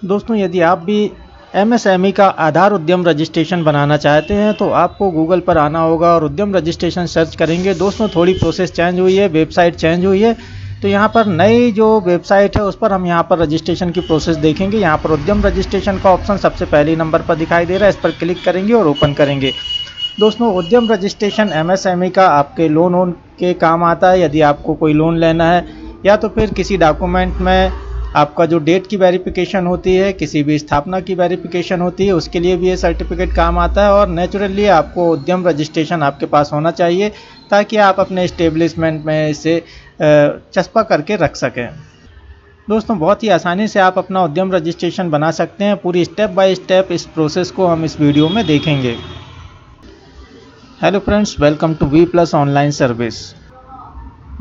दोस्तों यदि आप भी एमएसएमई का आधार उद्यम रजिस्ट्रेशन बनाना चाहते हैं तो आपको गूगल पर आना होगा और उद्यम रजिस्ट्रेशन सर्च करेंगे। दोस्तों थोड़ी प्रोसेस चेंज हुई है, वेबसाइट चेंज हुई है, तो यहाँ पर नई जो वेबसाइट है उस पर हम यहाँ पर रजिस्ट्रेशन की प्रोसेस देखेंगे। यहाँ पर उद्यम रजिस्ट्रेशन का ऑप्शन सबसे पहले नंबर पर दिखाई दे रहा है, इस पर क्लिक करेंगे और ओपन करेंगे। दोस्तों उद्यम रजिस्ट्रेशन एमएसएमई का आपके लोन के काम आता है। यदि आपको कोई लोन लेना है या तो फिर किसी डॉक्यूमेंट में आपका जो डेट की वेरिफिकेशन होती है, किसी भी स्थापना की वेरिफिकेशन होती है, उसके लिए भी ये सर्टिफिकेट काम आता है। और नेचुरली आपको उद्यम रजिस्ट्रेशन आपके पास होना चाहिए ताकि आप अपने इस्टेब्लिशमेंट में इसे चस्पा करके रख सकें। दोस्तों बहुत ही आसानी से आप अपना उद्यम रजिस्ट्रेशन बना सकते हैं। पूरी स्टेप बाय स्टेप इस प्रोसेस को हम इस वीडियो में देखेंगे। Hello friends, welcome to V Plus online service.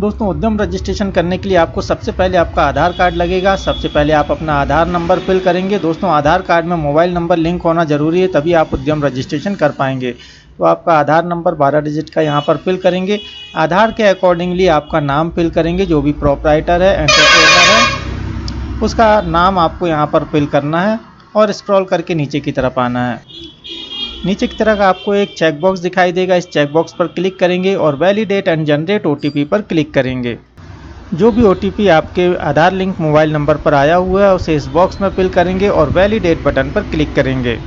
दोस्तों उद्यम रजिस्ट्रेशन करने के लिए आपको सबसे पहले आपका आधार कार्ड लगेगा। सबसे पहले आप अपना आधार नंबर फिल करेंगे। दोस्तों आधार कार्ड में मोबाइल नंबर लिंक होना ज़रूरी है, तभी आप उद्यम रजिस्ट्रेशन कर पाएंगे। तो आपका आधार नंबर 12 डिजिट का यहाँ पर फिल करेंगे। आधार के अकॉर्डिंगली आपका नाम फिल करेंगे। जो भी प्रोप्राइटर है, एंटरप्रेन्योर है, उसका नाम आपको यहाँ पर फिल करना है और स्क्रॉल करके नीचे की तरफ आना है। नीचे की तरफ आपको एक चेक बॉक्स दिखाई देगा, इस चेक बॉक्स पर क्लिक करेंगे और वैलिडेट एंड जनरेट ओटीपी पर क्लिक करेंगे। जो भी ओटीपी आपके आधार लिंक मोबाइल नंबर पर आया हुआ है उसे इस बॉक्स में फिल करेंगे और वैलिडेट बटन पर क्लिक करेंगे।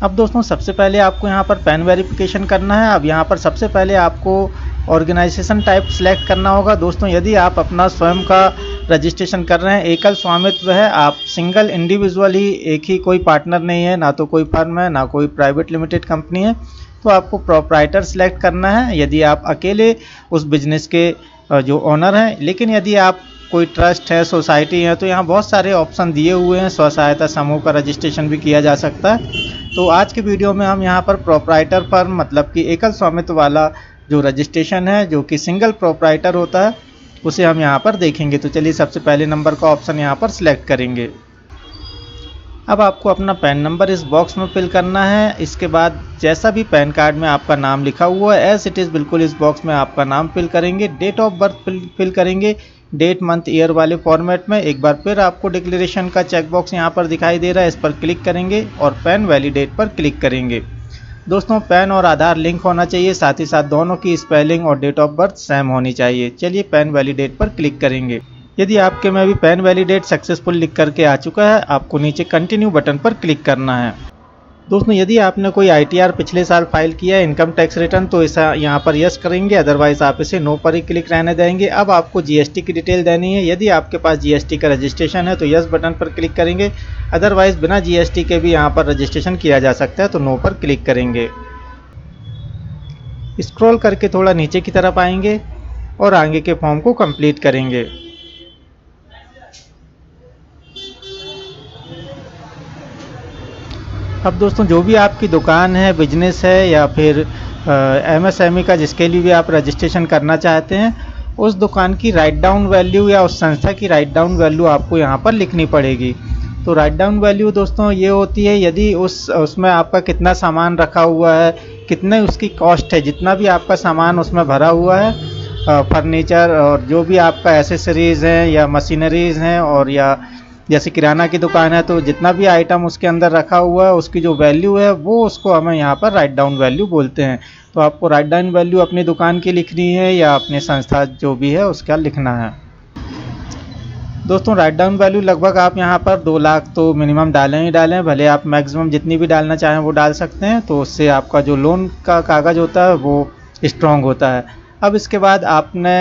अब दोस्तों सबसे पहले आपको यहाँ पर पैन वेरिफिकेशन करना है। अब यहाँ पर सबसे पहले आपको ऑर्गेनाइजेशन टाइप सेलेक्ट करना होगा। दोस्तों यदि आप अपना स्वयं का रजिस्ट्रेशन कर रहे हैं, एकल स्वामित्व है, आप सिंगल इंडिविजुअल ही, एक ही कोई पार्टनर नहीं है, ना तो कोई फर्म है, ना कोई प्राइवेट लिमिटेड कंपनी है, तो आपको प्रोप्राइटर सेलेक्ट करना है यदि आप अकेले उस बिजनेस के जो ओनर हैं। लेकिन यदि आप कोई ट्रस्ट है, सोसाइटी है, तो यहाँ बहुत सारे ऑप्शन दिए हुए हैं। स्व सहायता समूह का रजिस्ट्रेशन भी किया जा सकता है। तो आज के वीडियो में हम यहाँ पर प्रोप्राइटर फर्म मतलब कि एकल स्वामित्व वाला जो रजिस्ट्रेशन है, जो कि सिंगल प्रोप्राइटर होता है, उसे हम यहाँ पर देखेंगे। तो चलिए सबसे पहले नंबर का ऑप्शन यहाँ पर सिलेक्ट करेंगे। अब आपको अपना पैन नंबर इस बॉक्स में फिल करना है। इसके बाद जैसा भी पैन कार्ड में आपका नाम लिखा हुआ है एज इट इज़ बिल्कुल इस बॉक्स में आपका नाम फिल करेंगे। डेट ऑफ बर्थ फिल करेंगे, डेट मंथ ईयर वाले फॉर्मेट में। एक बार फिर आपको डिक्लेरेशन का चेक बॉक्स यहाँ पर दिखाई दे रहा है, इस पर क्लिक करेंगे और पैन वैलिडेट पर क्लिक करेंगे। दोस्तों पैन और आधार लिंक होना चाहिए, साथ ही साथ दोनों की स्पेलिंग और डेट ऑफ बर्थ सेम होनी चाहिए। चलिए पैन वैलिडेट पर क्लिक करेंगे। यदि आपके में भी पैन वैलिडेट सक्सेसफुल लिख करके आ चुका है, आपको नीचे कंटिन्यू बटन पर क्लिक करना है। दोस्तों यदि आपने कोई आईटीआर पिछले साल फाइल किया है, इनकम टैक्स रिटर्न, तो ऐसा यहाँ पर यस करेंगे, अदरवाइज आप इसे नो पर ही क्लिक रहने देंगे। अब आपको जीएसटी की डिटेल देनी है। यदि आपके पास जीएसटी का रजिस्ट्रेशन है तो यस बटन पर क्लिक करेंगे, अदरवाइज बिना जीएसटी के भी यहाँ पर रजिस्ट्रेशन किया जा सकता है, तो नो पर क्लिक करेंगे। स्क्रॉल करके थोड़ा नीचे की तरफ आएंगे और आगे के फॉर्म को कंप्लीट करेंगे। अब दोस्तों जो भी आपकी दुकान है, बिजनेस है या फिर एमएसएमई का जिसके लिए भी आप रजिस्ट्रेशन करना चाहते हैं, उस दुकान की राइट डाउन वैल्यू या उस संस्था की राइट डाउन वैल्यू आपको यहाँ पर लिखनी पड़ेगी। तो राइट डाउन वैल्यू दोस्तों ये होती है यदि उसमें आपका कितना सामान रखा हुआ है, कितने उसकी कॉस्ट है, जितना भी आपका सामान उसमें भरा हुआ है, फर्नीचर और जो भी आपका एसेसरीज़ हैं या मशीनरीज़ हैं, और या जैसे किराना की दुकान है तो जितना भी आइटम उसके अंदर रखा हुआ है उसकी जो वैल्यू है वो उसको हमें यहाँ पर राइट डाउन वैल्यू बोलते हैं। तो आपको राइट डाउन वैल्यू अपनी दुकान की लिखनी है या अपने संस्था जो भी है उसका लिखना है। दोस्तों राइट डाउन वैल्यू लगभग आप यहाँ पर 2 लाख तो मिनिमम डालें ही डालें, भले आप मैक्सिमम जितनी भी डालना चाहें वो डाल सकते हैं, तो उससे आपका जो लोन का कागज़ होता है वो स्ट्रॉन्ग होता है। अब इसके बाद आपने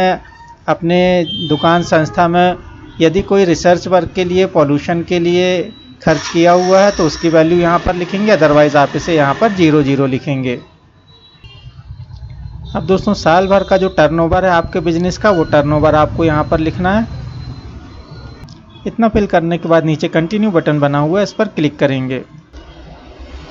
अपने दुकान संस्था में यदि कोई रिसर्च वर्क के लिए, पॉल्यूशन के लिए खर्च किया हुआ है तो उसकी वैल्यू यहाँ पर लिखेंगे, अदरवाइज़ आप इसे यहाँ पर 00 लिखेंगे। अब दोस्तों साल भर का जो टर्नओवर है आपके बिजनेस का, वो टर्नओवर आपको यहाँ पर लिखना है। इतना फिल करने के बाद नीचे कंटिन्यू बटन बना हुआ है, इस पर क्लिक करेंगे।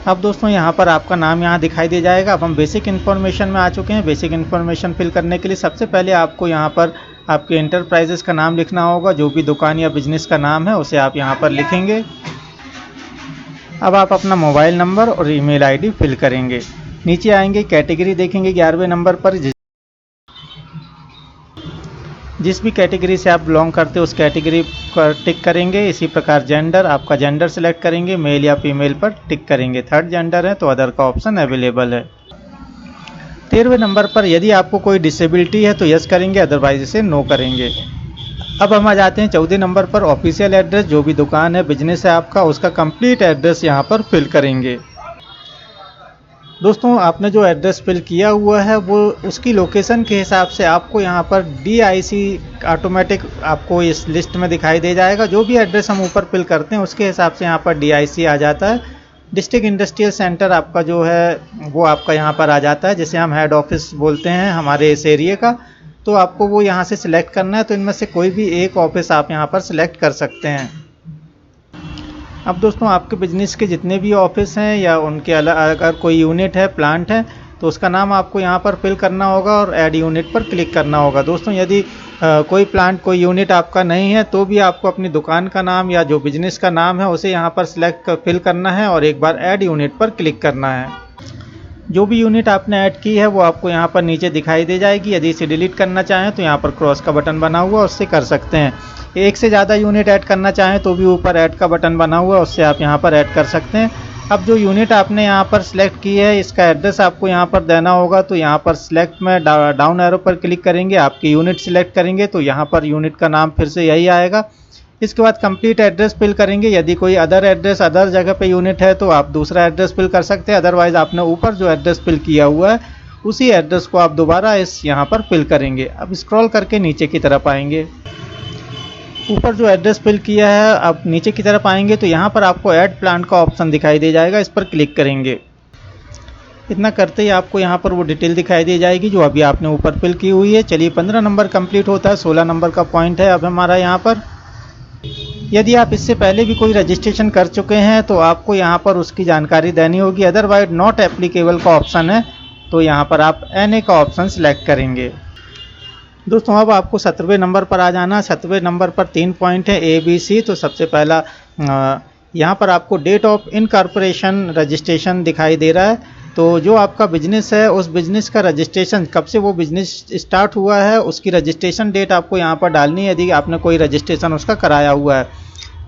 अब दोस्तों यहाँ पर आपका नाम यहाँ दिखाई दे जाएगा। अब हम बेसिक इन्फॉर्मेशन में आ चुके हैं। बेसिक इन्फॉर्मेशन फिल करने के लिए सबसे पहले आपको यहाँ पर आपके एंटरप्राइजेस का नाम लिखना होगा। जो भी दुकान या बिजनेस का नाम है उसे आप यहाँ पर लिखेंगे। अब आप अपना मोबाइल नंबर और ईमेल आईडी फिल करेंगे। नीचे आएंगे, कैटेगरी देखेंगे 11वें नंबर पर। जिस भी कैटेगरी से आप बिलोंग करते हो उस कैटेगरी पर टिक करेंगे। इसी प्रकार जेंडर, आपका जेंडर सेलेक्ट करेंगे, मेल या फीमेल पर टिक करेंगे। थर्ड जेंडर है तो अदर का ऑप्शन अवेलेबल है। 13वें नंबर पर यदि आपको कोई डिसेबिलिटी है तो यस करेंगे, अदरवाइज इसे नो करेंगे। अब हम आ जाते हैं 14 नंबर पर, ऑफिशियल एड्रेस। जो भी दुकान है, बिजनेस है आपका, उसका कंप्लीट एड्रेस यहाँ पर फिल करेंगे। दोस्तों आपने जो एड्रेस फिल किया हुआ है वो उसकी लोकेशन के हिसाब से आपको यहाँ पर DIC ऑटोमेटिक आपको इस लिस्ट में दिखाई दे जाएगा। जो भी एड्रेस हम ऊपर फिल करते हैं उसके हिसाब से यहाँ पर DIC आ जाता है। डिस्ट्रिक्ट इंडस्ट्रियल सेंटर आपका जो है वो आपका यहाँ पर आ जाता है, जिसे हम हेड ऑफिस बोलते हैं हमारे इस एरिया का। तो आपको वो यहाँ से सिलेक्ट करना है, तो इनमें से कोई भी एक ऑफिस आप यहाँ पर सिलेक्ट कर सकते हैं। अब दोस्तों आपके बिजनेस के जितने भी ऑफिस हैं या उनके अगर कोई यूनिट है, प्लांट है, तो उसका नाम आपको यहाँ पर फिल करना होगा और ऐड यूनिट पर क्लिक करना होगा। दोस्तों यदि कोई प्लांट, कोई यूनिट आपका नहीं है तो भी आपको अपनी दुकान का नाम या जो बिजनेस का नाम है उसे यहाँ पर फिल करना है और एक बार ऐड यूनिट पर क्लिक करना है। जो भी यूनिट आपने ऐड की है वो आपको यहाँ पर नीचे दिखाई दे जाएगी। यदि इसे डिलीट करना चाहें तो यहाँ पर क्रॉस का बटन बना हुआ, उससे कर सकते हैं। एक से ज़्यादा यूनिट ऐड करना चाहें तो भी ऊपर ऐड का बटन बना हुआ, उससे आप यहाँ पर ऐड कर सकते हैं। अब जो यूनिट आपने यहाँ पर सिलेक्ट की है इसका एड्रेस आपको यहाँ पर देना होगा, तो यहाँ पर सिलेक्ट में डाउन एरो पर क्लिक करेंगे, आपकी यूनिट सिलेक्ट करेंगे तो यहाँ पर यूनिट का नाम फिर से यही आएगा। इसके बाद कंप्लीट एड्रेस फिल करेंगे। यदि कोई अदर एड्रेस, अदर जगह पे यूनिट है तो आप दूसरा एड्रेस फिल कर सकते हैं, अदरवाइज आपने ऊपर जो एड्रेस फिल किया हुआ है उसी एड्रेस को आप दोबारा इस यहाँ पर फिल करेंगे। अब स्क्रॉल करके नीचे की तरफ आएंगे, ऊपर जो एड्रेस फिल किया है आप नीचे की तरफ आएंगे तो यहाँ पर आपको ऐड प्लांट का ऑप्शन दिखाई दे जाएगा, इस पर क्लिक करेंगे। इतना करते ही आपको यहाँ पर वो डिटेल दिखाई दे जाएगी जो अभी आपने ऊपर फिल की हुई है। चलिए 15 नंबर कंप्लीट होता है, 16 नंबर का पॉइंट है अब हमारा यहाँ पर। यदि आप इससे पहले भी कोई रजिस्ट्रेशन कर चुके हैं तो आपको यहाँ पर उसकी जानकारी देनी होगी, अदरवाइज नॉट एप्लीकेबल का ऑप्शन है तो यहाँ पर आप NA का ऑप्शन सिलेक्ट करेंगे। दोस्तों अब आपको 17वें नंबर पर आ जाना। 17वें नंबर पर 3 पॉइंट है ABC। तो सबसे पहला यहाँ पर आपको डेट ऑफ इनकॉर्पोरेशन रजिस्ट्रेशन दिखाई दे रहा है। तो जो आपका बिजनेस है उस बिजनेस का रजिस्ट्रेशन, कब से वो बिजनेस स्टार्ट हुआ है उसकी रजिस्ट्रेशन डेट आपको यहाँ पर डालनी है, यदि आपने कोई रजिस्ट्रेशन उसका कराया हुआ है।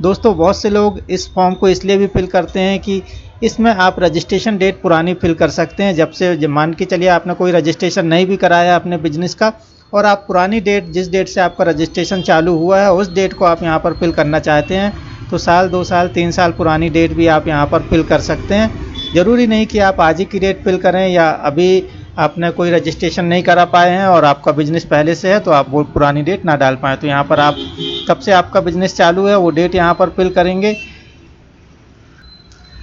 दोस्तों बहुत से लोग इस फॉर्म को इसलिए भी फिल करते हैं कि इसमें आप रजिस्ट्रेशन डेट पुरानी फिल कर सकते हैं। जब मान के चलिए आपने कोई रजिस्ट्रेशन नहीं भी कराया अपने बिजनेस का और आप पुरानी डेट, जिस डेट से आपका रजिस्ट्रेशन चालू हुआ है उस डेट को आप यहाँ पर फिल करना चाहते हैं तो साल, 2 साल, 3 साल पुरानी डेट भी आप यहाँ पर फिल कर सकते हैं। ज़रूरी नहीं कि आप आज ही की डेट फिल करें या अभी आपने कोई रजिस्ट्रेशन नहीं करा पाए हैं और आपका बिजनेस पहले से है तो आप वो पुरानी डेट ना डाल पाएँ। तो यहाँ पर आप कब से आपका बिजनेस चालू है वो डेट यहाँ पर फिल करेंगे।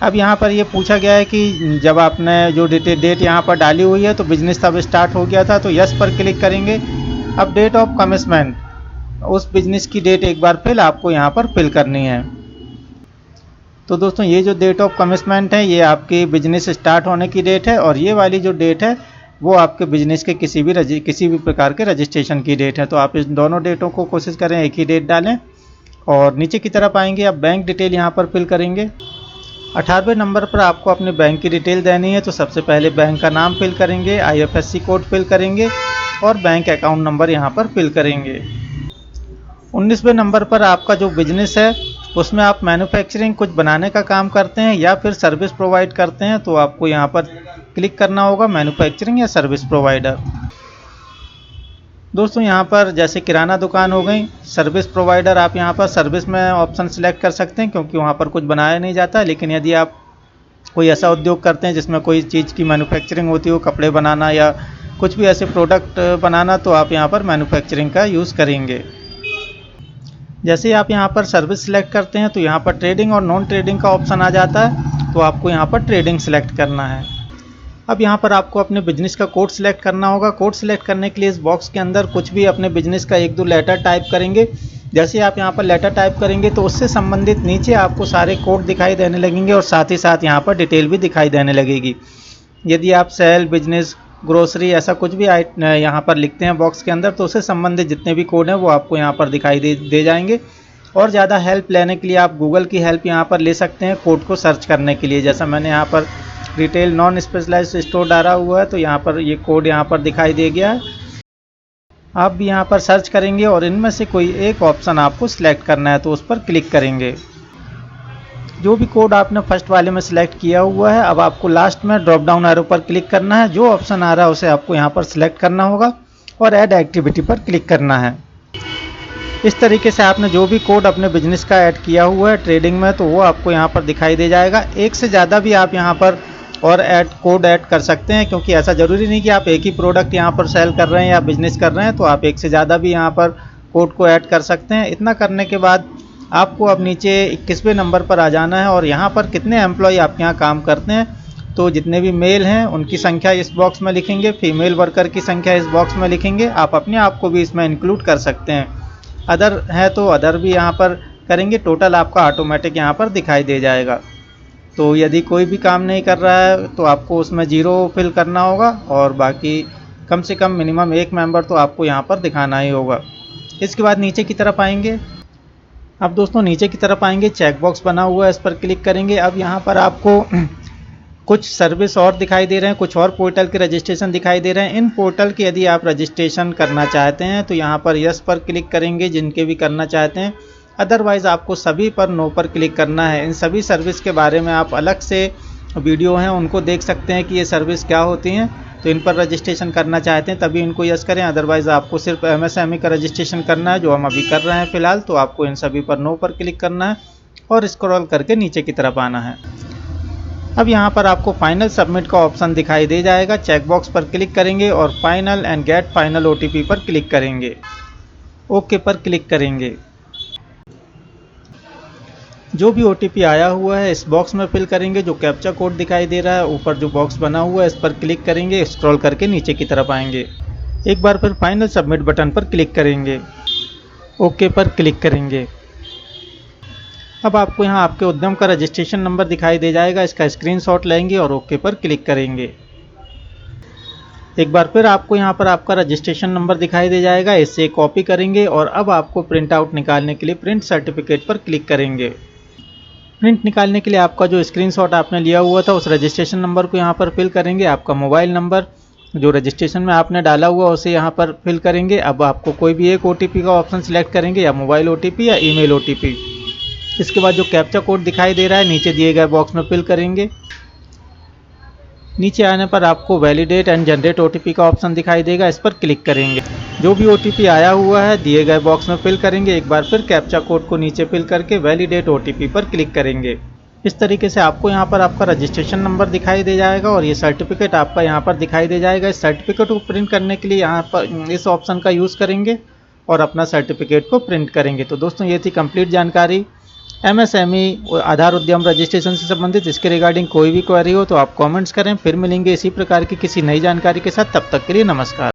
अब यहाँ पर ये पूछा गया है कि जब आपने जो डेट यहाँ पर डाली हुई है तो बिजनेस तब स्टार्ट हो गया था, तो यस पर क्लिक करेंगे। अब डेट ऑफ कमेंसमेंट, उस बिजनेस की डेट एक बार फिर आपको यहाँ पर फिल करनी है। तो दोस्तों ये जो डेट ऑफ कमेंसमेंट है ये आपकी बिजनेस स्टार्ट होने की डेट है और ये वाली जो डेट है वो आपके बिजनेस के किसी भी प्रकार के रजिस्ट्रेशन की डेट है। तो आप इस दोनों डेटों को कोशिश करें एक ही डेट डालें। और नीचे की तरफ आएंगे, अब बैंक डिटेल यहाँ पर फिल करेंगे। 18वें नंबर पर आपको अपने बैंक की डिटेल देनी है, तो सबसे पहले बैंक का नाम फिल करेंगे, IFSC कोड फिल करेंगे और बैंक अकाउंट नंबर यहाँ पर फिल करेंगे। 19वें नंबर पर आपका जो बिजनेस है उसमें आप मैन्युफैक्चरिंग, कुछ बनाने का काम करते हैं या फिर सर्विस प्रोवाइड करते हैं, तो आपको यहाँ पर क्लिक करना होगा मैन्युफैक्चरिंग या सर्विस प्रोवाइडर। दोस्तों यहाँ पर जैसे किराना दुकान हो गई, सर्विस प्रोवाइडर, आप यहाँ पर सर्विस में ऑप्शन सिलेक्ट कर सकते हैं क्योंकि वहाँ पर कुछ बनाया नहीं जाता। लेकिन यदि आप कोई ऐसा उद्योग करते हैं जिसमें कोई चीज़ की मैन्युफैक्चरिंग होती हो, कपड़े बनाना या कुछ भी ऐसे प्रोडक्ट बनाना, तो आप यहाँ पर मैन्युफैक्चरिंग का यूज़ करेंगे। जैसे ही आप यहाँ पर सर्विस सिलेक्ट करते हैं तो यहाँ पर ट्रेडिंग और नॉन ट्रेडिंग का ऑप्शन आ जाता है, तो आपको यहाँ पर ट्रेडिंग सिलेक्ट करना है। अब यहाँ पर आपको अपने बिजनेस का कोड सिलेक्ट करना होगा। कोड सिलेक्ट करने के लिए इस बॉक्स के अंदर कुछ भी अपने बिजनेस का 1-2 लेटर टाइप करेंगे। जैसे ही आप यहाँ पर लेटर टाइप करेंगे तो उससे संबंधित नीचे आपको सारे कोड दिखाई देने लगेंगे और साथ ही साथ यहाँ पर डिटेल भी दिखाई देने लगेगी। यदि आप सेल, बिजनेस, ग्रोसरी ऐसा कुछ भी यहाँ पर लिखते हैं बॉक्स के अंदर, तो उससे संबंधित जितने भी कोड हैं वो आपको यहाँ पर दिखाई दे जाएंगे। और ज़्यादा हेल्प लेने के लिए आप गूगल की हेल्प यहाँ पर ले सकते हैं कोड को सर्च करने के लिए। जैसा मैंने यहाँ पर रिटेल नॉन स्पेशलाइज्ड स्टोर डाला हुआ है तो यहाँ पर ये कोड यहाँ पर दिखाई दे गया है। आप भी यहाँ पर सर्च करेंगे और इनमें से कोई एक ऑप्शन आपको सिलेक्ट करना है, तो उस पर क्लिक करेंगे। जो भी कोड आपने फर्स्ट वाले में सिलेक्ट किया हुआ है, अब आपको लास्ट में ड्रॉप डाउन एरो पर क्लिक करना है। जो ऑप्शन आ रहा है उसे आपको यहाँ पर सिलेक्ट करना होगा और ऐड एक्टिविटी पर क्लिक करना है। इस तरीके से आपने जो भी कोड अपने बिजनेस का ऐड किया हुआ है ट्रेडिंग में, तो वो आपको यहाँ पर दिखाई दे जाएगा। एक से ज़्यादा भी आप यहाँ पर और कोड ऐड कर सकते हैं, क्योंकि ऐसा ज़रूरी नहीं कि आप एक ही प्रोडक्ट यहाँ पर सेल कर रहे हैं या बिजनेस कर रहे हैं, तो आप एक से ज़्यादा भी यहाँ पर कोड को ऐड कर सकते हैं। इतना करने के बाद आपको अब नीचे 21वें नंबर पर आ जाना है और यहाँ पर कितने एम्प्लॉय आपके यहाँ काम करते हैं, तो जितने भी मेल हैं उनकी संख्या इस बॉक्स में लिखेंगे, फीमेल वर्कर की संख्या इस बॉक्स में लिखेंगे। आप अपने आप को भी इसमें इंक्लूड कर सकते हैं। अदर है तो अदर भी यहाँ पर करेंगे। टोटल आपका ऑटोमेटिक यहाँ पर दिखाई दे जाएगा। तो यदि कोई भी काम नहीं कर रहा है तो आपको उसमें 0 फिल करना होगा और बाकी कम से कम मिनिमम एक मेंबर तो आपको यहाँ पर दिखाना ही होगा। इसके बाद नीचे की तरफ आएंगे। अब दोस्तों नीचे की तरफ आएंगे, चेक बॉक्स बना हुआ है, इस पर क्लिक करेंगे। अब यहाँ पर आपको कुछ सर्विस और दिखाई दे रहे हैं, कुछ और पोर्टल के रजिस्ट्रेशन दिखाई दे रहे हैं। इन पोर्टल के यदि आप रजिस्ट्रेशन करना चाहते हैं तो यहाँ पर यस पर क्लिक करेंगे, जिनके भी करना चाहते हैं। अदरवाइज़ आपको सभी पर नो पर क्लिक करना है। इन सभी सर्विस के बारे में आप अलग से वीडियो हैं उनको देख सकते हैं कि ये सर्विस क्या होती हैं। तो इन पर रजिस्ट्रेशन करना चाहते हैं तभी इनको यस करें, अदरवाइज़ आपको सिर्फ MSME का रजिस्ट्रेशन करना है, जो हम अभी कर रहे हैं फ़िलहाल। तो आपको इन सभी पर नो पर क्लिक करना है और स्क्रॉल करके नीचे की तरफ आना है। अब यहाँ पर आपको फाइनल सबमिट का ऑप्शन दिखाई दे जाएगा। चेक बॉक्स पर क्लिक करेंगे और final and get final OTP पर क्लिक करेंगे। ओके पर क्लिक करेंगे। जो भी OTP आया हुआ है इस बॉक्स में फिल करेंगे। जो कैप्चा कोड दिखाई दे रहा है ऊपर जो बॉक्स बना हुआ है इस पर क्लिक करेंगे, स्क्रॉल करके नीचे की तरफ आएंगे। एक बार फिर फाइनल सबमिट बटन पर क्लिक करेंगे, ओके पर क्लिक करेंगे। अब आपको यहाँ आपके उद्यम का रजिस्ट्रेशन नंबर दिखाई दे जाएगा, इसका स्क्रीनशॉट लेंगे और ओके पर क्लिक करेंगे। एक बार फिर आपको यहाँ पर आपका रजिस्ट्रेशन नंबर दिखाई दे जाएगा, इससे कॉपी करेंगे और अब आपको प्रिंट आउट निकालने के लिए प्रिंट सर्टिफिकेट पर क्लिक करेंगे। प्रिंट निकालने के लिए आपका जो स्क्रीनशॉट आपने लिया हुआ था उस रजिस्ट्रेशन नंबर को यहाँ पर फिल करेंगे। आपका मोबाइल नंबर जो रजिस्ट्रेशन में आपने डाला हुआ उसे यहाँ पर फिल करेंगे। अब आपको कोई भी एक OTP का ऑप्शन सिलेक्ट करेंगे, या मोबाइल OTP या ईमेल OTP। इसके बाद जो कैप्चा कोड दिखाई दे रहा है नीचे दिए गए बॉक्स में फिल करेंगे। नीचे आने पर आपको वैलिडेट एंड जनरेट OTP का ऑप्शन दिखाई देगा, इस पर क्लिक करेंगे। जो भी OTP आया हुआ है दिए गए बॉक्स में फिल करेंगे। एक बार फिर कैप्चा कोड को नीचे फिल करके वैलिडेट OTP पर क्लिक करेंगे। इस तरीके से आपको यहाँ पर आपका रजिस्ट्रेशन नंबर दिखाई दे जाएगा और ये सर्टिफिकेट आपका यहाँ पर दिखाई दे जाएगा। इस सर्टिफिकेट को प्रिंट करने के लिए यहाँ पर इस ऑप्शन का यूज़ करेंगे और अपना सर्टिफिकेट को प्रिंट करेंगे। तो दोस्तों ये थी कंप्लीट जानकारी MSME आधार उद्यम रजिस्ट्रेशन से संबंधित। इसके रिगार्डिंग कोई भी क्वेरी हो तो आप कमेंट्स करें। फिर मिलेंगे इसी प्रकार की किसी नई जानकारी के साथ, तब तक के लिए नमस्कार।